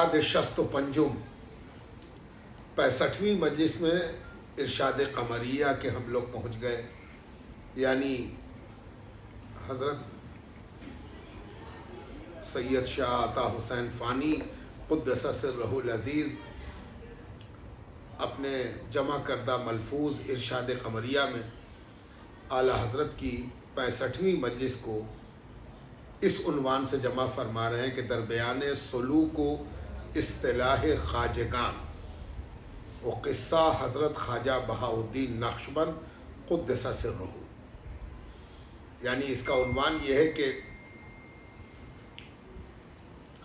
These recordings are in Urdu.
ارشاد شست و پنجم 65ویں مجلس میں ارشاد قمریہ کے ہم لوگ پہنچ گئے، یعنی حضرت سید شاہ عطا حسین فانی قدس سرہ العزیز اپنے جمع کردہ ملفوظ ارشاد قمریہ میں اعلیٰ حضرت کی 65ویں مجلس کو اس عنوان سے جمع فرما رہے ہیں کہ درمیان سلوک و اصطلاح خواجگان و قصہ حضرت خواجہ بہاؤالدین نقشبند قدس سرہ، یعنی اس کا عنوان یہ ہے کہ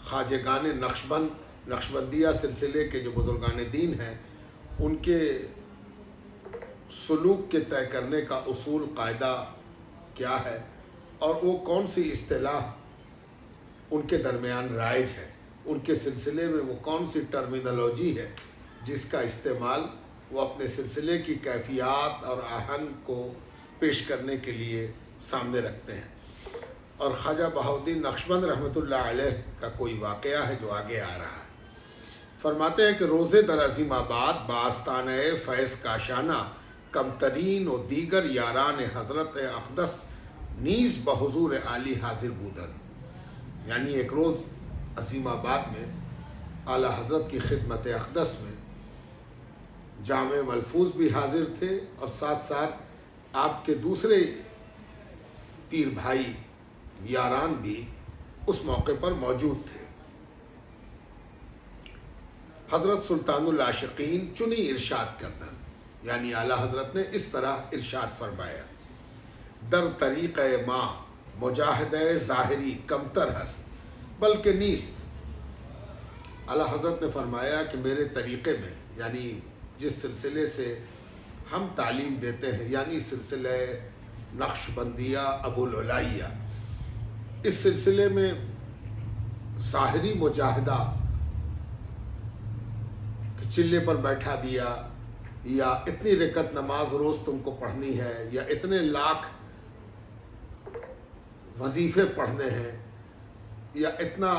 خواجگان نقشبندیہ سلسلے کے جو بزرگان دین ہیں ان کے سلوک کے طے کرنے کا اصول قاعدہ کیا ہے اور وہ کون سی اصطلاح ان کے درمیان رائج ہے، ان کے سلسلے میں وہ کون سی ٹرمینالوجی ہے جس کا استعمال وہ اپنے سلسلے کی کیفیات اور آہنگ کو پیش کرنے کے لیے سامنے رکھتے ہیں۔ اور خواجہ بہاؤالدین نقشبند رحمۃ اللہ علیہ کا کوئی واقعہ ہے جو آگے آ رہا ہے۔ فرماتے ہیں کہ روزے در عظیم آباد باستانہ فیض کاشانہ کمترین و دیگر یاران حضرت اقدس نیز بحضور عالی حاضر بودن، یعنی ایک روز عظیم آباد میں اعلیٰ حضرت کی خدمت اقدس میں جامع ملفوظ بھی حاضر تھے اور ساتھ ساتھ آپ کے دوسرے پیر بھائی یاران بھی اس موقع پر موجود تھے۔ حضرت سلطان العاشقین چنی ارشاد کردن، یعنی اعلیٰ حضرت نے اس طرح ارشاد فرمایا: در طریق ما مجاہدہ ظاہری کمتر ہست بلکہ نیست۔ اعلیٰ حضرت نے فرمایا کہ میرے طریقے میں، یعنی جس سلسلے سے ہم تعلیم دیتے ہیں، یعنی سلسلہ نقشبندیہ ابوالعلیہ، اس سلسلے میں ظاہری مجاہدہ کہ چلے پر بیٹھا دیا یا اتنی رکعت نماز روز تم کو پڑھنی ہے یا اتنے لاکھ وظیفے پڑھنے ہیں یا اتنا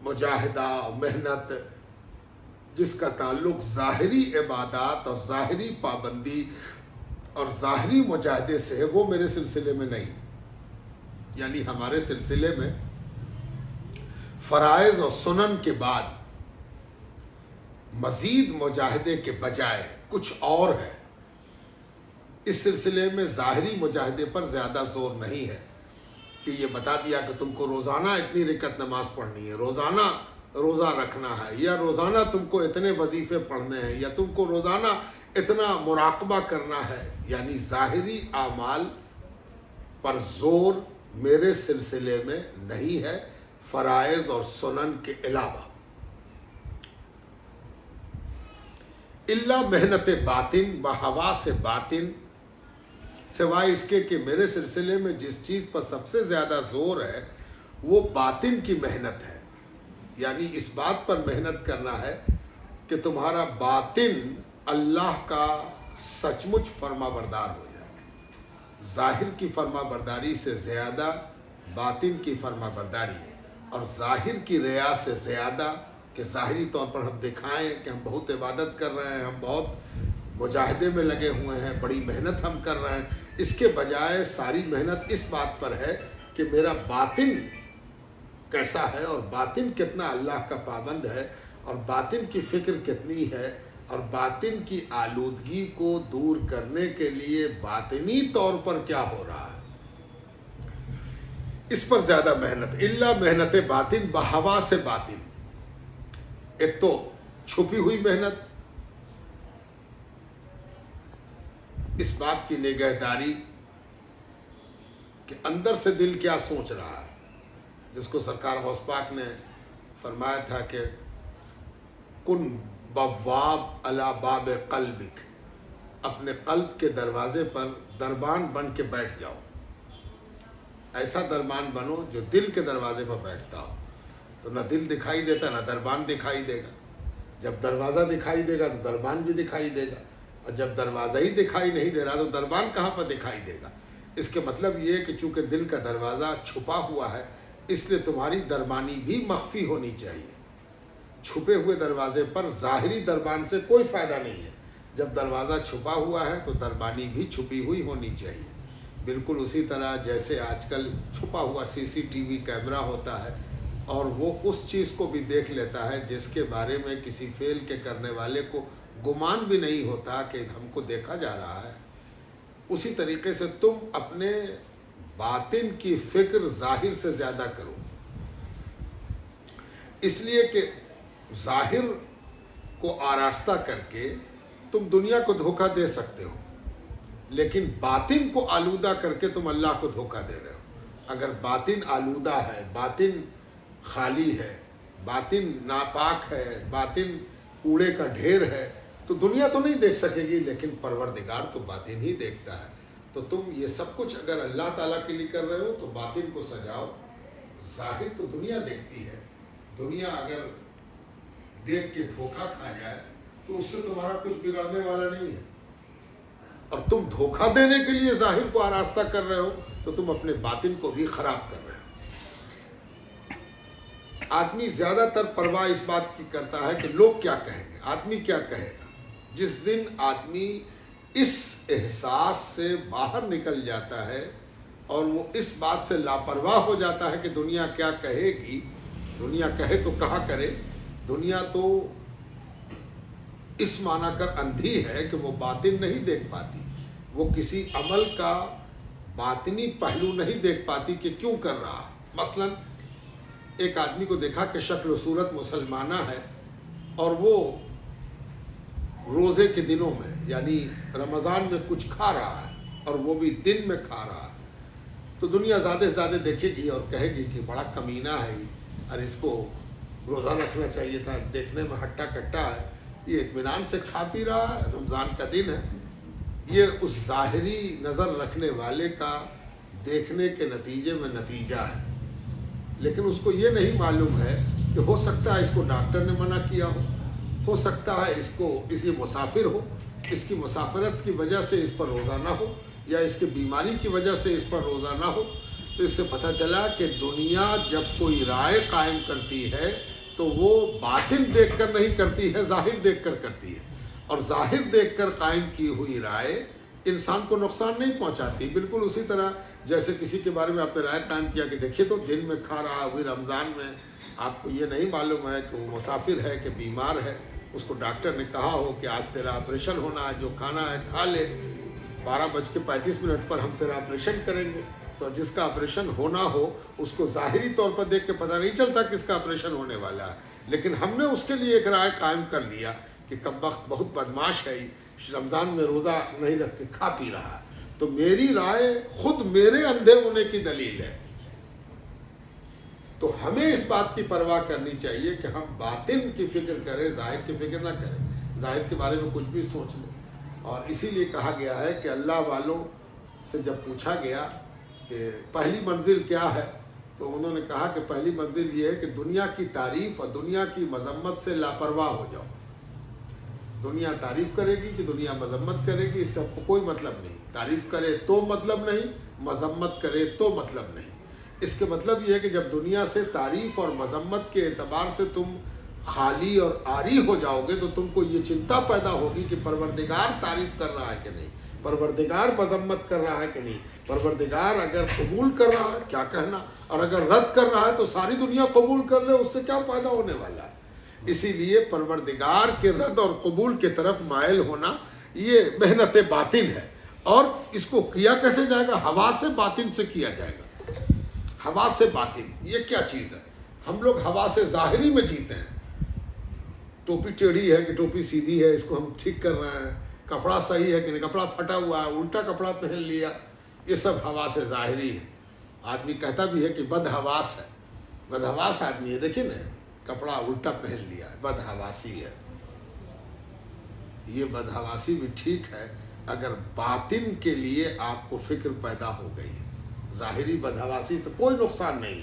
مجاہدہ محنت جس کا تعلق ظاہری عبادات اور ظاہری پابندی اور ظاہری مجاہدے سے ہے، وہ میرے سلسلے میں نہیں۔ یعنی ہمارے سلسلے میں فرائض اور سنن کے بعد مزید مجاہدے کے بجائے کچھ اور ہے۔ اس سلسلے میں ظاہری مجاہدے پر زیادہ زور نہیں ہے کہ یہ بتا دیا کہ تم کو روزانہ اتنی رکعت نماز پڑھنی ہے، روزانہ روزہ رکھنا ہے، یا روزانہ تم کو اتنے وظیفے پڑھنے ہیں، یا تم کو روزانہ اتنا مراقبہ کرنا ہے۔ یعنی ظاہری اعمال پر زور میرے سلسلے میں نہیں ہے فرائض اور سنن کے علاوہ، الا محنت باطن و حواس باطن، سوائے اس کے کہ میرے سلسلے میں جس چیز پر سب سے زیادہ زور ہے وہ باطن کی محنت ہے، یعنی اس بات پر محنت کرنا ہے کہ تمہارا باطن اللہ کا سچ مچ فرما بردار ہو جائے۔ ظاہر کی فرما برداری سے زیادہ باطن کی فرما برداری، اور ظاہر کی ریا سے زیادہ کہ ظاہری طور پر ہم دکھائیں کہ ہم بہت عبادت کر رہے ہیں، ہم بہت مجاہدے میں لگے ہوئے ہیں، بڑی محنت ہم کر رہے ہیں، اس کے بجائے ساری محنت اس بات پر ہے کہ میرا باطن کیسا ہے اور باطن کتنا اللہ کا پابند ہے اور باطن کی فکر کتنی ہے اور باطن کی آلودگی کو دور کرنے کے لیے باطنی طور پر کیا ہو رہا ہے، اس پر زیادہ محنت۔ الا محنت باطن بہوا سے باطن، ایک تو چھپی ہوئی محنت، اس بات کی نگہداری کہ اندر سے دل کیا سوچ رہا ہے، جس کو سرکار غوث پاک نے فرمایا تھا کہ کن بواب علی باب قلبک، اپنے قلب کے دروازے پر دربان بن کے بیٹھ جاؤ، ایسا دربان بنو جو دل کے دروازے پر بیٹھتا ہو، تو نہ دل دکھائی دیتا نہ دربان دکھائی دے گا۔ جب دروازہ دکھائی دے گا تو دربان بھی دکھائی دے گا، اور جب دروازہ ہی دکھائی نہیں دے رہا تو دربان کہاں پر دکھائی دے گا۔ اس کے مطلب یہ کہ چونکہ دل کا دروازہ چھپا ہوا ہے، اس لیے تمہاری دربانی بھی مخفی ہونی چاہیے۔ چھپے ہوئے دروازے پر ظاہری دربان سے کوئی فائدہ نہیں ہے. جب دروازہ چھپا ہوا ہے تو دربانی بھی چھپی ہوئی ہونی چاہیے. بالکل اسی طرح جیسے آج کل چھپا ہوا CCTV کیمرہ ہوتا ہے اور وہ اس چیز کو بھی دیکھ لیتا ہے جس کے بارے میں کسی فعل کے کرنے والے کو گمان بھی نہیں ہوتا کہ ہم کو دیکھا جا رہا ہے. اسی طریقے سے تم اپنے باطن کی فکر ظاہر سے زیادہ کرو، اس لیے کہ ظاہر کو آراستہ کر کے تم دنیا کو دھوکہ دے سکتے ہو، لیکن باطن کو آلودہ کر کے تم اللہ کو دھوکہ دے رہے ہو. اگر باطن آلودہ ہے، باطن خالی ہے، باطن ناپاک ہے، باطن کوڑے کا ڈھیر ہے، تو دنیا تو نہیں دیکھ سکے گی، لیکن پروردگار تو باطن ہی دیکھتا ہے. تو تم یہ سب کچھ اگر اللہ تعالیٰ کے لیے کر رہے ہو تو باطن کو سجاؤ. ظاہر تو دنیا دیکھتی ہے، دنیا اگر دیکھ کے دھوکہ کھا جائے تو اس سے تمہارا کچھ بگڑنے والا نہیں ہے. اور تم دھوکہ دینے کے لیے ظاہر کو آراستہ کر رہے ہو تو تم اپنے باطن کو بھی خراب کر رہے ہو. آدمی زیادہ تر پرواہ اس بات کی کرتا ہے کہ لوگ کیا کہیں گے، آدمی کیا کہے گا. جس دن آدمی اس احساس سے باہر نکل جاتا ہے اور وہ اس بات سے لاپرواہ ہو جاتا ہے کہ دنیا کیا کہے گی، دنیا کہے تو کہا کرے. دنیا تو اس معنی کر اندھی ہے کہ وہ باطن نہیں دیکھ پاتی، وہ کسی عمل کا باطنی پہلو نہیں دیکھ پاتی کہ کیوں کر رہا. مثلا ایک آدمی کو دیکھا کہ شکل و صورت مسلمانہ ہے اور وہ روزے کے دنوں میں یعنی رمضان میں کچھ کھا رہا ہے اور وہ بھی دن میں کھا رہا ہے، تو دنیا زیادہ سے زیادہ دیکھے گی اور کہے گی کہ بڑا کمینہ ہے اور اس کو روزہ رکھنا چاہیے تھا، دیکھنے میں ہٹا کٹا ہے، یہ اطمینان سے کھا پی رہا ہے، رمضان کا دن ہے. یہ اس ظاہری نظر رکھنے والے کا دیکھنے کے نتیجے میں نتیجہ ہے. لیکن اس کو یہ نہیں معلوم ہے کہ ہو سکتا ہے اس کو ڈاکٹر نے منع کیا ہو سکتا ہے اس یہ مسافر ہو، اس کی مسافرت کی وجہ سے اس پر روزہ نہ ہو، یا اس کی بیماری کی وجہ سے اس پر روزہ نہ ہو. تو اس سے پتہ چلا کہ دنیا جب کوئی رائے قائم کرتی ہے تو وہ باطن دیکھ کر نہیں کرتی ہے، ظاہر دیکھ کر کرتی ہے. اور ظاہر دیکھ کر قائم کی ہوئی رائے انسان کو نقصان نہیں پہنچاتی. بالکل اسی طرح جیسے کسی کے بارے میں آپ نے رائے قائم کیا کہ دیکھیے تو دن میں کھا رہا ہوئی رمضان میں، آپ کو یہ نہیں معلوم ہے کہ وہ مسافر ہے کہ بیمار ہے. اس کو ڈاکٹر نے کہا ہو کہ آج تیرا آپریشن ہونا ہے، جو کھانا ہے کھا لے، 12:35 پر ہم تیرا آپریشن کریں گے. تو جس کا آپریشن ہونا ہو اس کو ظاہری طور پر دیکھ کے پتہ نہیں چلتا کس کا آپریشن ہونے والا ہے، لیکن ہم نے اس کے لیے ایک رائے قائم کر لیا کہ کمبخت بہت بدماش ہے، رمضان میں روزہ نہیں رکھ کے کھا پی رہا ہے. تو میری رائے خود میرے اندھے ہونے کی دلیل ہے. تو ہمیں اس بات کی پرواہ کرنی چاہیے کہ ہم باطن کی فکر کریں، ظاہر کی فکر نہ کریں. ظاہر کے بارے میں کچھ بھی سوچ لیں. اور اسی لیے کہا گیا ہے کہ اللہ والوں سے جب پوچھا گیا کہ پہلی منزل کیا ہے تو انہوں نے کہا کہ پہلی منزل یہ ہے کہ دنیا کی تعریف اور دنیا کی مذمت سے لاپرواہ ہو جاؤ. دنیا تعریف کرے گی کہ دنیا مذمت کرے گی، اس سے کوئی مطلب نہیں. تعریف کرے تو مطلب نہیں، مذمت کرے تو مطلب نہیں. اس کے مطلب یہ ہے کہ جب دنیا سے تعریف اور مذمت کے اعتبار سے تم خالی اور عاری ہو جاؤ گے تو تم کو یہ چنتا پیدا ہوگی کہ پروردگار تعریف کر رہا ہے کہ نہیں، پروردگار مذمت کر رہا ہے کہ نہیں، پروردگار اگر قبول کر رہا ہے کیا کہنا، اور اگر رد کر رہا ہے تو ساری دنیا قبول کر لے، اس سے کیا فائدہ ہونے والا ہے. اسی لیے پروردگار کے رد اور قبول کے طرف مائل ہونا یہ محنت باطن ہے. اور اس کو کیا کیسے جائے گا؟ ہوا سے باطن سے کیا جائے گا. ہوا سے باطن یہ کیا چیز ہے؟ ہم لوگ ہوا سے ظاہری میں جیتے ہیں. ٹوپی ٹیڑھی ہے کہ ٹوپی سیدھی ہے، اس کو ہم ٹھیک کر رہے ہیں. کپڑا صحیح ہے کہ نہیں، کپڑا پھٹا ہوا ہے، الٹا کپڑا پہن لیا، یہ سب ہوا سے ظاہری ہے. آدمی کہتا بھی ہے کہ بدحواس ہے، بدحواس آدمی ہے. دیکھیں نا، کپڑا الٹا پہن لیا ہے، بدحواسی ہے. یہ بدحواسی بھی ٹھیک ہے اگر باطن کے لیے آپ کو فکر پیدا ہو گئی. ظاہری بدحواسی سے کوئی نقصان نہیں.